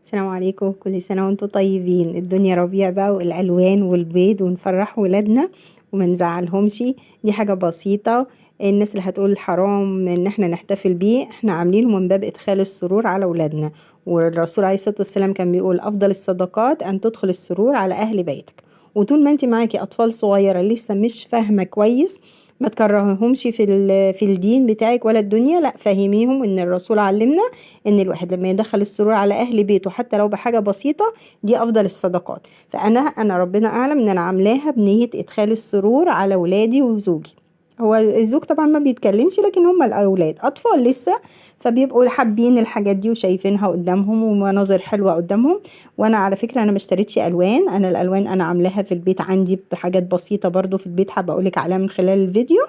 السلام عليكم، كل سنة وانتم طيبين. الدنيا ربيع بقى والألوان والبيض، ونفرح ولادنا وما نزعلهمش. دي حاجة بسيطة. الناس اللي هتقول حرام ان احنا نحتفل بيه، احنا عاملينه من باب ادخال السرور على ولادنا. والرسول عليه الصلاة والسلام كان بيقول افضل الصدقات ان تدخل السرور على اهل بيتك. وطول ما انت معاكي اطفال صغيرة لسه مش فاهمة كويس، ما تكرههمش في الدين بتاعك ولا الدنيا، لا فهميهم ان الرسول علمنا ان الواحد لما يدخل السرور على اهل بيته حتى لو بحاجه بسيطه دي افضل الصدقات. فانا ربنا اعلم ان انا عاملاها بنيه ادخال السرور على ولادي وزوجي. هو الزوج طبعا ما بيتكلمش، لكن هم الاولاد اطفال لسه، فبيبقوا حابين الحاجات دي وشايفينها قدامهم ومناظر حلوه قدامهم. وانا على فكره انا ما اشتريتش الوان، انا الالوان انا عاملاها في البيت عندي بحاجات بسيطه برضو في البيت، حابه اقولك عليها من خلال الفيديو.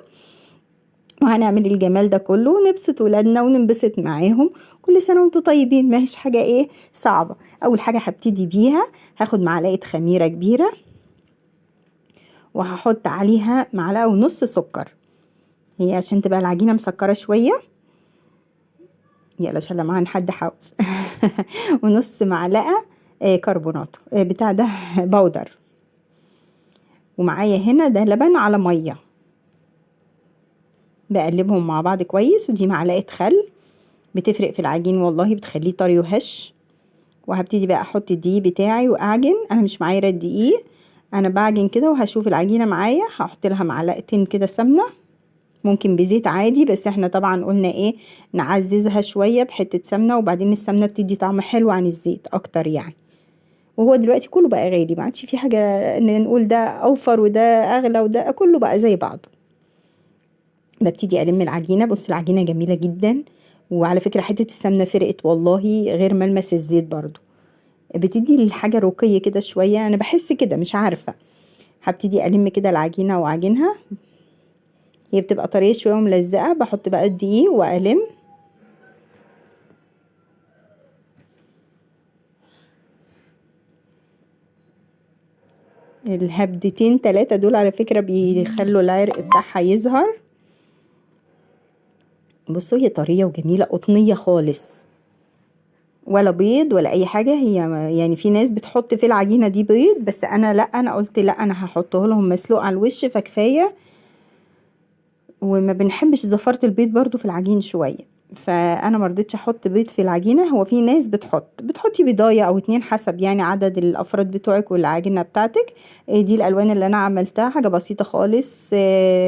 وهنعمل الجمال ده كله ونبسط ولادنا وننبسط معاهم. كل سنة وانتم طيبين، ما هيش حاجة صعبة. اول حاجة هبتدي بيها، هاخد معلقة خميرة كبيرة وهحط عليها معلقة ونص سكر، هي عشان تبقى العجينة مسكرة شوية. يلا عشان لما معانا حد حاوز ونص معلقة كربونات بتاع ده بودر. ومعايا هنا ده لبن على مية، بقلبهم مع بعض كويس. ودي معلقة خل بتفرق في العجين والله، بتخليه طري وهش. وهبتدي بقى احط الدقيق بتاعي واعجن. انا مش معايا دقيق، انا بعجن كده وهشوف العجينه معايا. هحط لها معلقتين كده سمنه، ممكن بزيت عادي، بس احنا طبعا قلنا نعززها شويه بحته سمنه. وبعدين السمنه بتدي طعم حلو عن الزيت اكتر يعني. وهو دلوقتي كله بقى غالي، ما عادش في حاجه ان نقول ده اوفر وده اغلى، وده كله بقى زي بعض. ببتدي الم العجينه. بص العجينه جميله جدا، وعلى فكره حته السمنه فرقت والله غير ملمس الزيت برضو، بتدي الحاجة رقية كده شوية، انا بحس كده مش عارفة. هبتدي الم كده العجينة واعجنها، هي بتبقى طرية شوية وملزقة. بحط بقى الدقيق والم. الهبدتين 3 دول على فكرة بيخلوا العرق بتاعها يظهر. بصوا هي طرية وجميلة قطنية خالص، ولا بيض ولا اي حاجة. هي يعني في ناس بتحط في العجينة دي بيض، بس انا لا، انا قلت لا، انا هحطه لهم مسلوق على الوش فكفاية. وما بنحبش زفارة البيض برضو في العجين شوية، فانا مرضتش احط بيض في العجينة. هو في ناس بتحطي بيضاية او 2 حسب يعني عدد الافراد بتوعك والعجينة بتاعتك. دي الالوان اللي انا عملتها حاجة بسيطة خالص.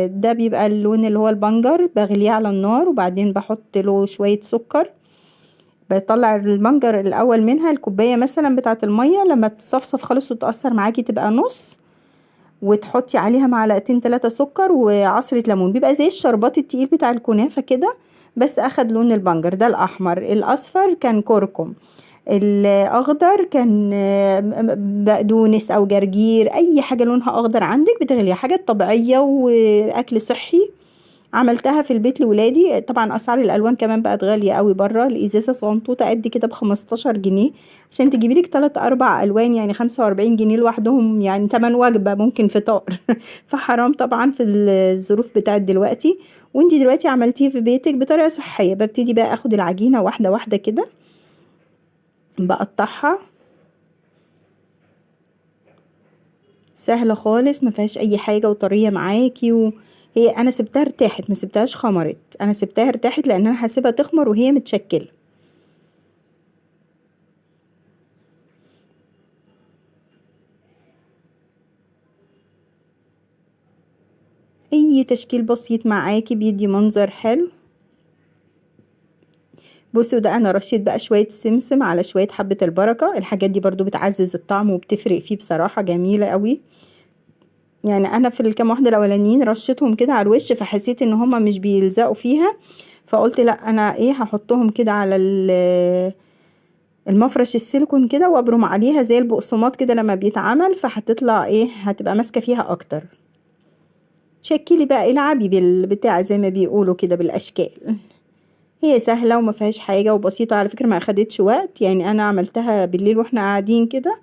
ده بيبقى اللون اللي هو البنجر، بغليه على النار وبعدين بحط له شوية سكر. بطلع البنجر الاول منها، الكوباية مثلا بتاعة المية لما تصفصف خالص وتأثر معاكي تبقى نص، وتحطي عليها معلقتين 3 سكر وعصرة ليمون، بيبقى زي الشربات التقيل بتاع الكنافة كده. بس اخد لون البنجر. ده الاحمر. الاصفر كان كركم. الاخضر كان بقدونس او جرجير، اي حاجة لونها اخضر عندك بتغليها. حاجات طبيعية واكل صحي، عملتها في البيت لولادي. طبعا اسعار الالوان كمان بقت غاليه قوي بره. الازازه صغنطوطه قد كده ب15 جنيه، عشان تجيبي لك 3 4 الوان يعني 45 جنيه لوحدهم، يعني تمن وجبه ممكن فطار فحرام طبعا في الظروف بتاعت دلوقتي. وانتي دلوقتي عملتيه في بيتك بطريقه صحيه. ببتدي بقى اخد العجينه واحده واحده كده، بقطعها. سهله خالص ما فيهاش اي حاجه وطريه معاكي. هي انا سبتها ارتاحت، ما سبتهاش خمرت، انا سبتها ارتاحت لان انا هسيبها تخمر وهي متشكله. اي تشكيل بسيط معاكي بيدي منظر حلو. بصوا ده انا رشيت بقى شويه سمسم على شويه حبه البركه، الحاجات دي برضو بتعزز الطعم وبتفرق فيه بصراحه، جميله قوي. يعني انا في الكام واحده الاولانيين رشيتهم كده على الوش، فحسيت ان هما مش بيلزقوا فيها، فقلت لا انا هحطهم كده على المفرش السيليكون كده، وابرم عليها زي البقسماط كده لما بيتعمل، فهتطلع هتبقى ماسكه فيها اكتر. شكلي بقى العبي بالبتاع زي ما بيقولوا كده بالاشكال. هي سهله وما فيهاش حاجه وبسيطه على فكره، ما اخدتش وقت يعني. انا عملتها بالليل واحنا قاعدين كده،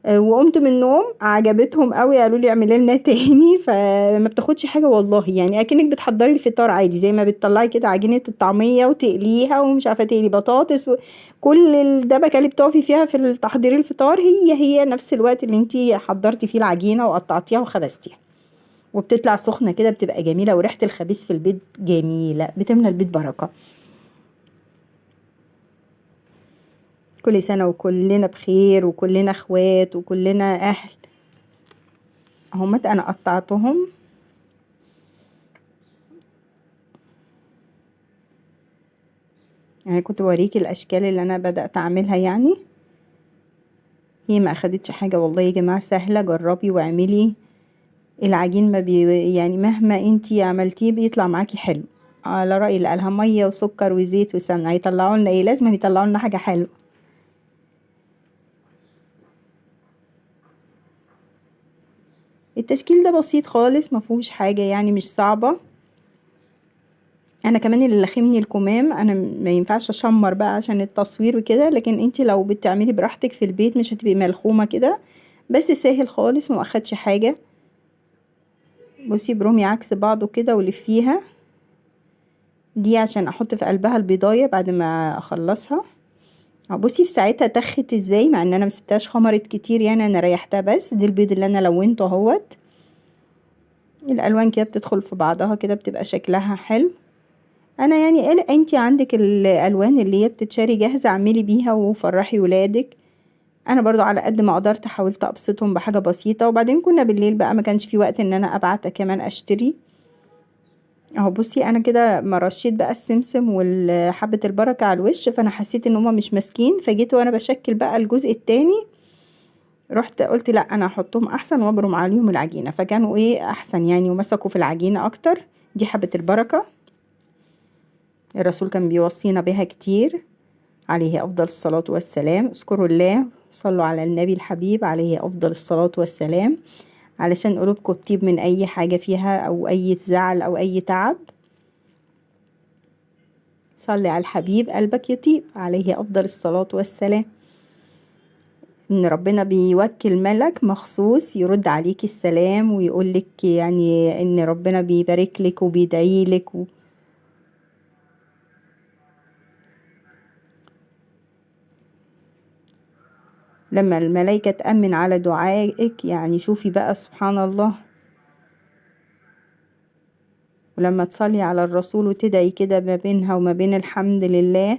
وقمت من النوم عجبتهم قوي، قالوا لي اعملي لنا تاني. فما بتاخدش حاجه والله، يعني اكنك بتحضري الفطار عادي، زي ما بتطلعي كده عجينه الطعميه وتقليها ومش عارفه تقلي بطاطس كل الدبكه اللي بتقفي فيها في تحضير الفطار هي نفس الوقت اللي انتي حضرتي فيه العجينه وقطعتيها وخبزتيها، وبتطلع سخنه كده بتبقى جميله، وريحه الخبيز في البيت جميله بتملى البيت بركه. كل سنه وكلنا بخير، وكلنا اخوات، وكلنا اهل. اهمت انا قطعتهم. يعني كنت بوريكي الاشكال اللي انا بدأت اعملها. يعني هي ما اخدتش حاجة والله يا جماعة، سهلة، جربي واعملي. العجين ما يعني مهما انتي عملتيه بيطلع معاكي حلو، على رأي اللي قالها مية وسكر وزيت وسمنة هيطلعوا لنا ايه؟ لازم يطلعوا لنا حاجة حلوة. التشكيل ده بسيط خالص، ما فيهوش حاجة يعني، مش صعبة. انا كمان اللي لخمني الكمام، انا ما ينفعش اشمر بقى عشان التصوير وكده، لكن انتي لو بتعملي براحتك في البيت مش هتبقي ملخومة كده، بس سهل خالص وما اخدش حاجة. بصي برومي عكس بعضه كده ولفيها، دي عشان احط في قلبها البيضاية بعد ما اخلصها. بصي في ساعتها تخت ازاي، مع ان انا مسبتهاش خمرت كتير، يعني انا ريحتها بس. دي البيض اللي انا لونته اهوت. الالوان كده بتدخل في بعضها كده بتبقى شكلها حلو. انا يعني انتي عندك الالوان اللي هي بتتشاري جاهزة اعملي بيها وفرحي ولادك. انا برضو على قد ما قدرت حاولت ابسطهم بحاجة بسيطة، وبعدين كنا بالليل بقى ما كانش في وقت ان انا ابعت كمان اشتري. اهو بصي انا كده ما رشيت بقى السمسم وحبة البركة على الوش، فانا حسيت ان هما مش ماسكين، فجيت وانا بشكل بقى الجزء التاني رحت قلت لا انا هحطهم احسن وابرم عليهم العجينة، فكانوا ايه احسن يعني ومسكوا في العجينة اكتر. دي حبة البركة، الرسول كان بيوصينا بها كتير عليه افضل الصلاة والسلام. اذكروا الله، صلوا على النبي الحبيب عليه افضل الصلاة والسلام، علشان قلوبكم تطيب من اي حاجة فيها او اي زعل او اي تعب. صلي على الحبيب قلبك يطيب عليه افضل الصلاة والسلام. ان ربنا بيوكل ملك مخصوص يرد عليك السلام ويقولك يعني ان ربنا بيبارك لك وبيدعي لك لما الملائكة تأمن على دعائك، يعني شوفي بقى سبحان الله. ولما تصلي على الرسول وتدعي كده ما بينها وما بين الحمد لله،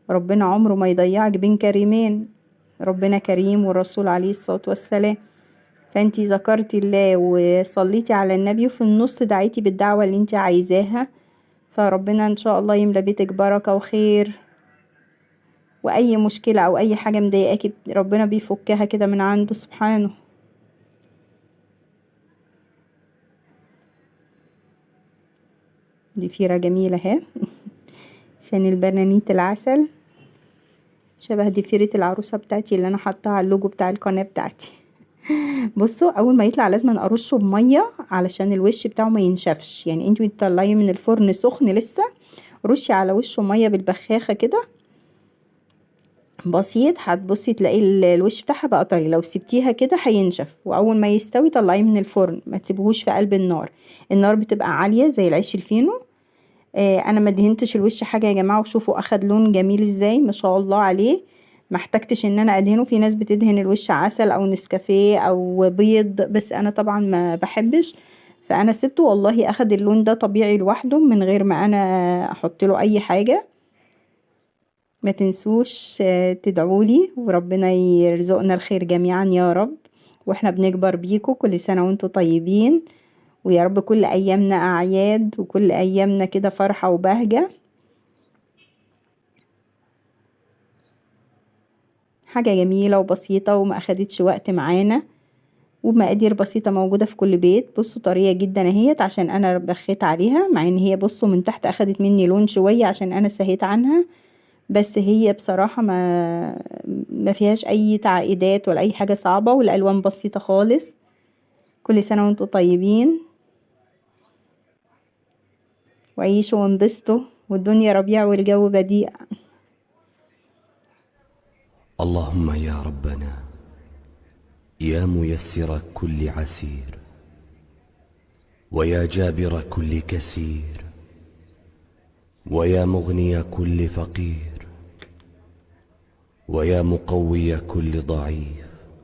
ربنا عمره ما يضيعك بين كريمين. ربنا كريم والرسول عليه الصلاة والسلام. فانتي ذكرتي الله وصليتي على النبي، وفي النص دعيتي بالدعوة اللي انتي عايزاها، فربنا ان شاء الله يملى بيتك بركة وخير. واي مشكلة او اي حاجة مضايقاكي ربنا بيفكها كده من عنده سبحانه. دي فيرة جميلة اهي عشان البنانيت العسل، شبه ضفيرة العروسة بتاعتي اللي انا حاطاها على اللوجو بتاع القناة بتاعتي. بصوا اول ما يطلع لازم ارشه بمية علشان الوش بتاعه ما ينشفش، يعني انتوا بتطلعيه من الفرن سخن لسه، رشي على وشه مية بالبخاخة كده بسيط، هتبصي تلاقي الوش بتاعها بقى طري. لو سبتيها كده هينشف، واول ما يستوي طلعيه من الفرن، ما تسيبهوش في قلب النار. النار بتبقى عالية زي العيش الفينو. انا ما دهنتش الوش حاجه يا جماعه، وشوفوا اخد لون جميل ازاي ما شاء الله عليه. ما احتجتش ان انا ادهنه. في ناس بتدهن الوش عسل او نسكافيه او بيض، بس انا طبعا ما بحبش، فانا سبته والله اخد اللون ده طبيعي لوحده من غير ما انا احط له اي حاجه. ما تنسوش تدعولي وربنا يرزقنا الخير جميعا يا رب، واحنا بنكبر بيكم. كل سنه وانتم طيبين، ويا رب كل ايامنا اعياد وكل ايامنا كده فرحه وبهجه. حاجة جميلة وبسيطة وما اخدتش وقت معانا، وبمقادير بسيطة موجودة في كل بيت. بصوا طرية جدا اهيت عشان انا بخيت عليها، مع ان هي بصوا من تحت اخدت مني لون شوية عشان انا سهيت عنها، بس هي بصراحة ما فيهاش اي تعقيدات ولا اي حاجة صعبة، والالوان بسيطة خالص. كل سنة وانتم طيبين، وعيشوا وانبسطوا، والدنيا ربيع والجو بديع. اللهم يا ربنا يا ميسر كل عسير، ويا جابر كل كسير، ويا مغني كل فقير، ويا مقوي كل ضعيف،